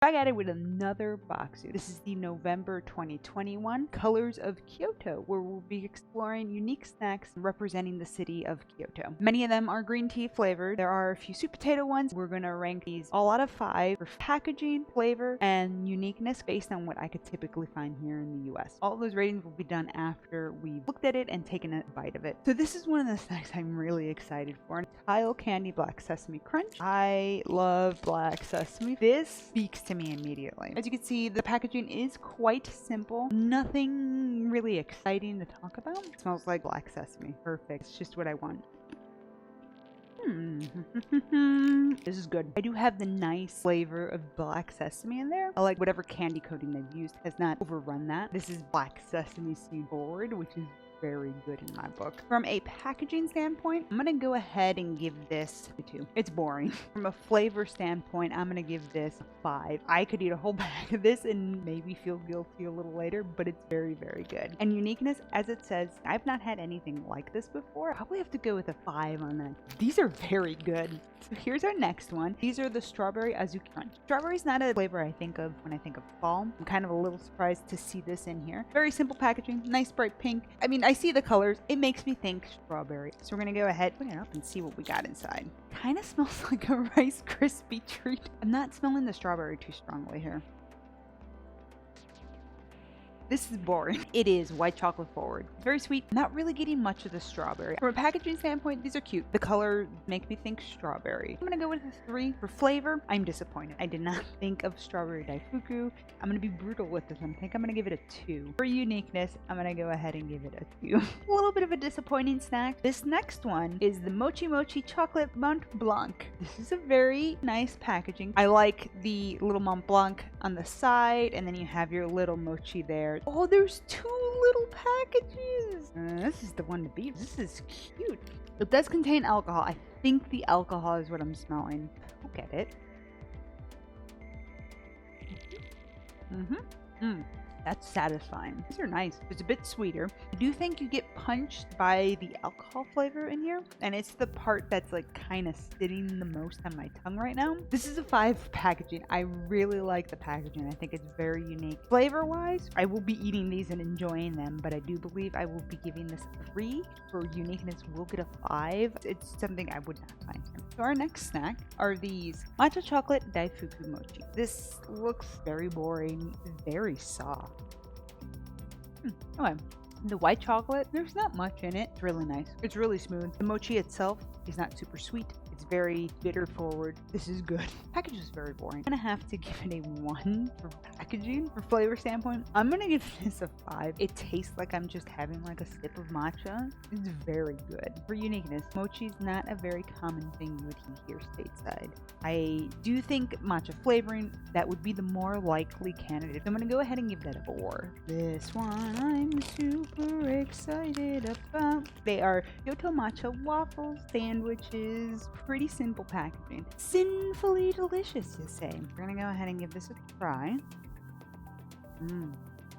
Back at it with another Bokksu. This is the November 2021 Colors of Kyoto, where we'll be exploring unique snacks representing the city of Kyoto. Many of them are green tea flavored. There are a few sweet potato ones. We're going to rank these all out of 5 for packaging, flavor, and uniqueness based on what I could typically find here in the US. All those ratings will be done after we've looked at it and taken a bite of it. So this is one of the snacks I'm really excited for. Tile Candy Black Sesame Crunch. I love black sesame. This speaks to me immediately. As you can see, the packaging is quite simple. Nothing really exciting to talk about. It smells like black sesame. Perfect. It's just what I want. This is good. I do have the nice flavor of black sesame in there. I like whatever candy coating they've used has not overrun that. This is black sesame seed forward, which is very good in my book. From a packaging standpoint, I'm gonna go ahead and give this a 2. It's boring. From a flavor standpoint, I'm gonna give this a 5. I could eat a whole bag of this and maybe feel guilty a little later, but it's very, very good. And uniqueness, as it says, I've not had anything like this before. Probably have to go with a 5 on that. These are very good. So here's our next one. These are the strawberry Azuki crunch. Strawberry is not a flavor I think of when I think of fall. I'm kind of a little surprised to see this in here. Very simple packaging, nice bright pink. I mean, I see the colors. It makes me think strawberry. So we're gonna go ahead, open it up and see what we got inside. Kind of smells like a Rice Krispie treat. I'm not smelling the strawberry too strongly here. This is boring. It is white chocolate forward. Very sweet. Not really getting much of the strawberry. From a packaging standpoint, these are cute. The color makes me think strawberry. I'm gonna go with a 3. For flavor, I'm disappointed. I did not think of strawberry Daifuku. I'm gonna be brutal with this. I think I'm gonna give it a 2. For uniqueness, I'm gonna go ahead and give it a 2. A little bit of a disappointing snack. This next one is the Mochi Chocolate Mont Blanc. This is a very nice packaging. I like the little Mont Blanc on the side, and then you have your little mochi there. Oh, there's 2 little packages. This is the one to beat. This is cute. It does contain alcohol. I think the alcohol is what I'm smelling. Look at it. That's satisfying. These are nice. It's a bit sweeter. I do think you get punched by the alcohol flavor in here, and it's the part that's like kind of sitting the most on my tongue right now. This is a 5 packaging. I really like the packaging. I think it's very unique. Flavor wise, I will be eating these and enjoying them, but I do believe I will be giving this a 3. For uniqueness, we'll get a 5. It's something I would not find here. So our next snack are these matcha chocolate Daifuku mochi. This looks very boring, very soft. Okay. The white chocolate, there's not much in it. It's really nice. It's really smooth. The mochi itself is not super sweet. It's very bitter forward. This is good. Package is very boring. I'm gonna have to give it a 1 for packaging. For flavor standpoint, I'm gonna give this a 5. It tastes like I'm just having like a sip of matcha. It's very good. For uniqueness, mochi is not a very common thing you would eat here stateside. I do think matcha flavoring, that would be the more likely candidate. So I'm gonna go ahead and give that a 4. This one I'm super excited about. They are Kyoto matcha waffle sandwiches. Pretty simple packaging. Sinfully delicious, you say. We're gonna go ahead and give this a try.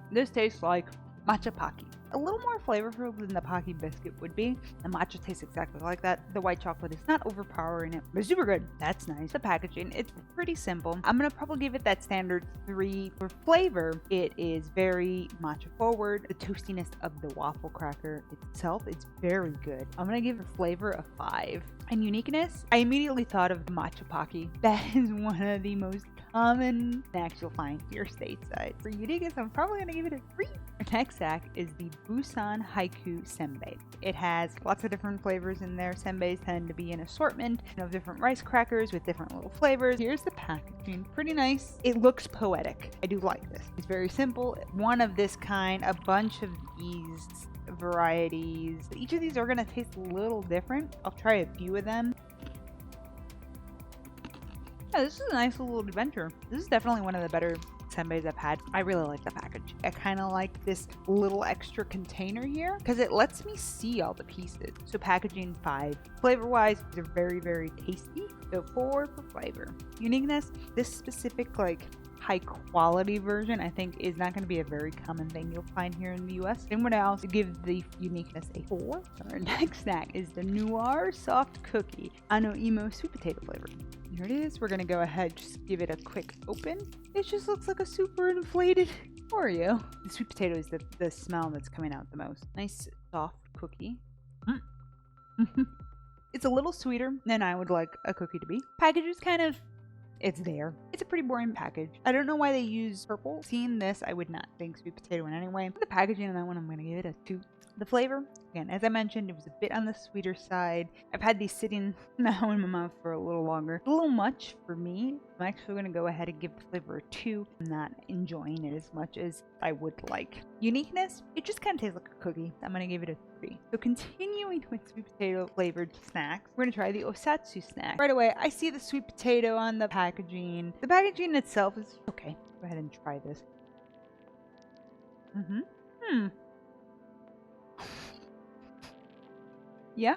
This tastes like matcha Pocky. A little more flavorful than the Pocky biscuit would be. The matcha tastes exactly like that. The white chocolate is not overpowering it, but super good. That's nice. The packaging, it's pretty simple. I'm gonna probably give it that standard 3. For flavor, it is very matcha forward. The toastiness of the waffle cracker itself, it's very good. I'm gonna give the flavor a 5. And uniqueness, I immediately thought of the matcha Pocky. That is one of the most common snacks you'll find here stateside. For uniqueness, I'm probably gonna give it a 3. Our next snack is the Buson Haiku Senbei. It has lots of different flavors in there. Senbeis tend to be an assortment of different rice crackers with different little flavors. Here's the packaging. Pretty nice. It looks poetic. I do like this. It's very simple. One of this kind, a bunch of these varieties. Each of these are going to taste a little different. I'll try a few of them. Yeah, this is a nice little adventure. This is definitely one of the better senbeis I've had. I really like the package. I kind of like this little extra container here because it lets me see all the pieces. So packaging 5. Flavor wise, they're very, very tasty. So 4 for flavor. Uniqueness, this specific like high quality version I think is not going to be a very common thing you'll find here in the US. And what else give the uniqueness a 4. So our next snack is the Noir soft cookie Anno sweet potato flavor. Here it is. We're gonna go ahead, just give it a quick open. It just looks like a super inflated Oreo. The sweet potato is the smell that's coming out the most. Nice soft cookie. It's a little sweeter than I would like a cookie to be. Package is kind of, it's there. It's a pretty boring package. I don't know why they use purple. Seeing this, I would not think sweet potato in any way. The packaging on that one, I'm gonna give it a 2. The flavor, again, as I mentioned, it was a bit on the sweeter side. I've had these sitting now in my mouth for a little longer. A little much for me. I'm actually going to go ahead and give the flavor a 2. I'm not enjoying it as much as I would like. Uniqueness, it just kind of tastes like a cookie. I'm going to give it a 3. So continuing with sweet potato flavored snacks, we're going to try the Osatsu snack. Right away, I see the sweet potato on the packaging. The packaging itself is okay. Go ahead and try this. Yeah.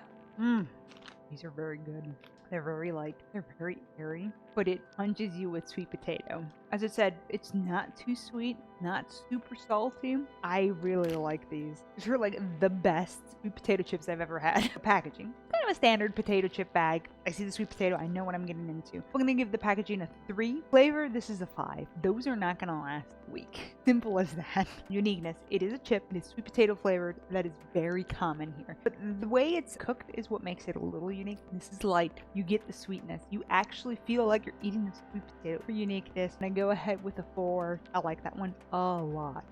These are very good. They're very light. They're very airy, but it punches you with sweet potato. As I said, it's not too sweet, not super salty. I really like these. These are like the best sweet potato chips I've ever had. Packaging, kind of a standard potato chip bag. I see the sweet potato, I know what I'm getting into. I'm gonna give the packaging a 3. Flavor, this is a 5. Those are not gonna last a week. Simple as that. Uniqueness, it is a chip. It is sweet potato flavored. That is very common here. But the way it's cooked is what makes it a little unique. This is light. You get the sweetness. You actually feel like you're eating a sweet potato. For uniqueness, and I go ahead with a 4. I like that one a lot.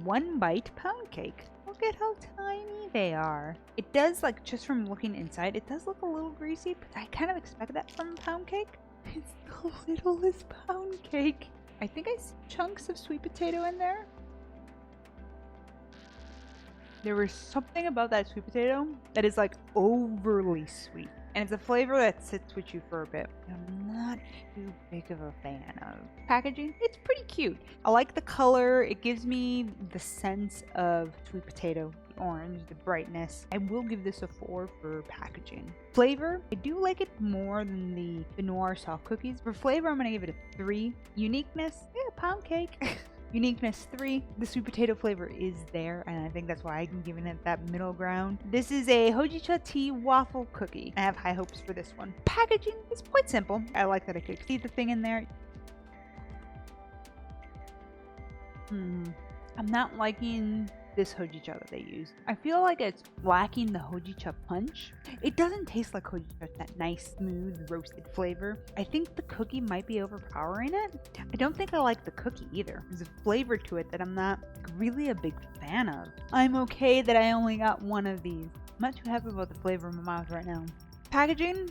1 bite pound cake. Look at how tiny they are. It does, like, just from looking inside, it does look a little greasy, but I kind of expect that from a pound cake. It's the littlest pound cake. I think I see chunks of sweet potato in there. There was something about that sweet potato that is like overly sweet. And it's a flavor that sits with you for a bit. I'm not too big of a fan of. Packaging, it's pretty cute. I like the color. It gives me the sense of sweet potato, the orange, the brightness. I will give this a 4 for packaging. Flavor, I do like it more than the Noir soft cookies. For flavor, I'm gonna give it a 3. Uniqueness, yeah, pound cake. Uniqueness 3. The sweet potato flavor is there, and I think that's why I'm giving it that middle ground. This is a Hojicha tea waffle cookie. I have high hopes for this one. Packaging is quite simple. I like that I could see the thing in there. I'm not liking this Hojicha that they use. I feel like it's lacking the Hojicha punch. It doesn't taste like Hojicha, that nice, smooth, roasted flavor. I think the cookie might be overpowering it. I don't think I like the cookie either. There's a flavor to it that I'm not really a big fan of. I'm okay that I only got 1 of these. I'm not too happy about the flavor in my mouth right now. Packaging,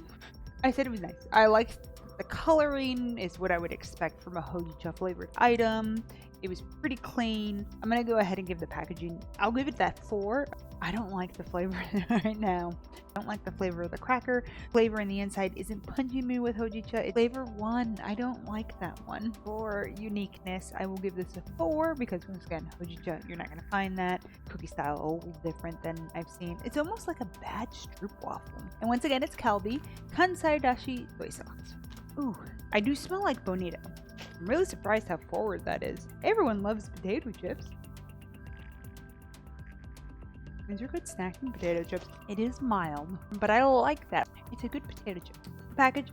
I said it was nice. I like the coloring is what I would expect from a Hojicha flavored item. It was pretty clean. I'm gonna go ahead and give the packaging, I'll give it that 4. I don't like the flavor right now. I don't like the flavor of the cracker. Flavor in the inside isn't punching me with Hojicha. It's flavor 1. I don't like that one. For uniqueness, I will give this a 4 because once again, Hojicha, you're not gonna find that. Cookie style a little different than I've seen. It's almost like a bad stroopwafel. And once again, it's Kalbi, Kansai Dashi soy sauce. Ooh, I do smell like bonito. I'm really surprised how forward that is. Everyone loves potato chips. These are good snacking potato chips. It is mild, but I like that. It's a good potato chip. The package,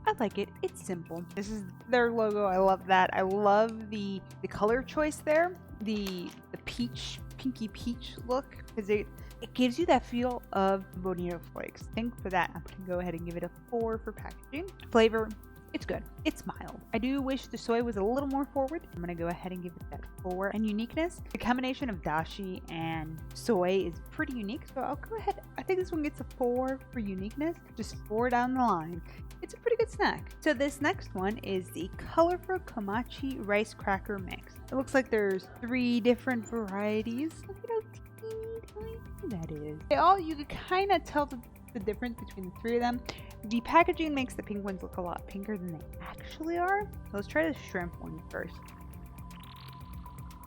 I like it. It's simple. This is their logo. I love that. I love the color choice there. The peach, pinky peach look, because it gives you that feel of bonito flakes. I think for that, I'm going to go ahead and give it a 4 for packaging. Flavor, it's good. It's mild. I do wish the soy was a little more forward. I'm going to go ahead and give it that 4. And uniqueness, the combination of dashi and soy is pretty unique. So I'll go ahead. I think this one gets a 4 for uniqueness. Just 4 down the line. It's a pretty good snack. So this next one is the colorful Komachi rice cracker mix. It looks like there's 3 different varieties. Look at how teeny tiny that is. You can kind of tell the difference between the 3 of them. The packaging makes the pink ones look a lot pinker than they actually are. So let's try the shrimp one first.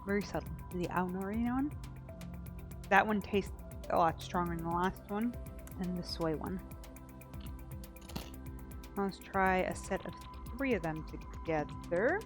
Very subtle. The Anno one. That one tastes a lot stronger than the last one. And the soy one. Let's try a set of 3 of them together.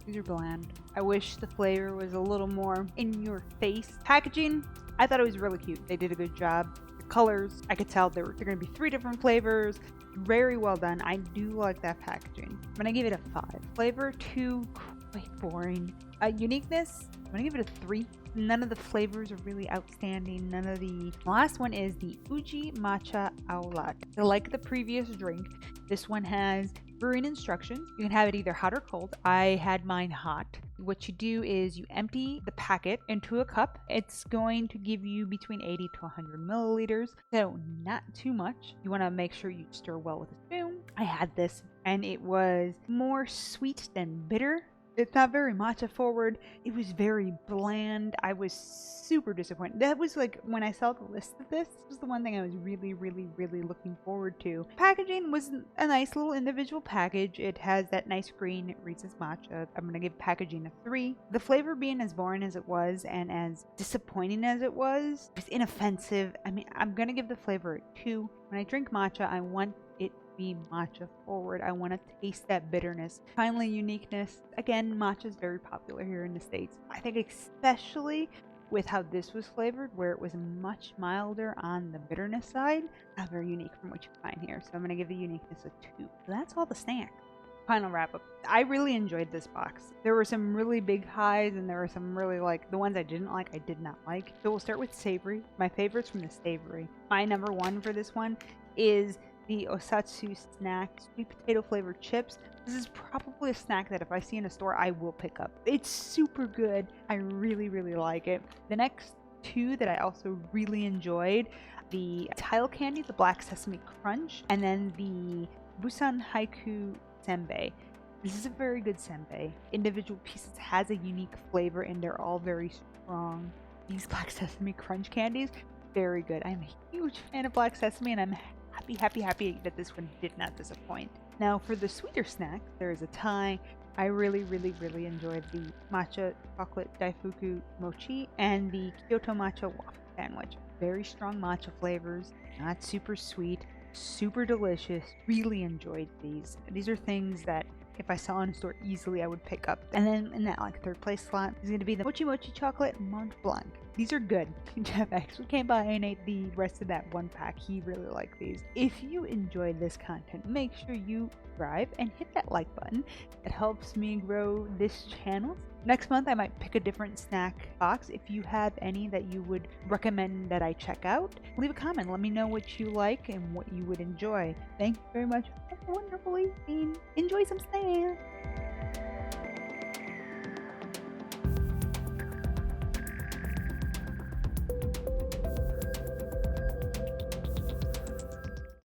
These are bland. I wish the flavor was a little more in your face. Packaging, I thought it was really cute. They did a good job. The colors. I could tell they're going to be 3 different flavors. Very well done. I do like that packaging. I'm going to give it a 5. Flavor 2, quite boring. Uniqueness, I'm going to give it a 3. None of the flavors are really outstanding. None of the last one is the Uji Matcha Au Lait. So like the previous drink, this one has brewing instructions. You can have it either hot or cold. I had mine hot. What you do is you empty the packet into a cup. It's going to give you between 80 to 100 milliliters, so not too much. You want to make sure you stir well with a spoon. I had this and it was more sweet than bitter. It's not very matcha forward. It was very bland. I was super disappointed. That was like when I saw the list of this was the one thing I was really looking forward to. Packaging was a nice little individual package. It has that nice green. It reads as matcha. I'm going to give packaging a 3. The flavor being as boring as it was and as disappointing as it was inoffensive. I mean, I'm going to give the flavor a 2. When I drink matcha, I want it be matcha forward. I want to taste that bitterness. Finally, uniqueness. Again, matcha is very popular here in the States. I think especially with how this was flavored, where it was much milder on the bitterness side, not very unique from what you find here. So I'm going to give the uniqueness a 2. So that's all the snacks. Final wrap up. I really enjoyed this box. There were some really big highs and there were some really the ones I didn't like, I did not like. So we'll start with savory. My favorites from the savory. My number 1 for this one is the Osatsu snack sweet potato flavored chips. This is probably a snack that if I see in a store, I will pick up. It's super good. I really like it. The next 2 that I also really enjoyed, the tile candy, the black sesame crunch, and then the Buson Haiku Senbei. This is a very good senbei. Individual pieces has a unique flavor and they're all very strong. These black sesame crunch candies, very good. I'm a huge fan of black sesame and I'm happy that this one did not disappoint. Now for the sweeter snack, there is a tie. I really enjoyed the matcha chocolate Daifuku mochi and the Kyoto matcha waffle sandwich. Very strong matcha flavors, not super sweet, super delicious. Really enjoyed these. These are things that if I saw in a store easily I would pick up. And then in that 3rd place slot is going to be the Mochi chocolate Mont Blanc. These are good. Jeff actually came by and ate the rest of that 1 pack. He really liked these. If you enjoyed this content, make sure you subscribe and hit that like button. It helps me grow this channel. Next month I might pick a different snack box. If you have any that you would recommend that I check out, leave a comment. Let me know what you like and what you would enjoy. Thank you very much. Have a wonderful evening. Enjoy some snacks.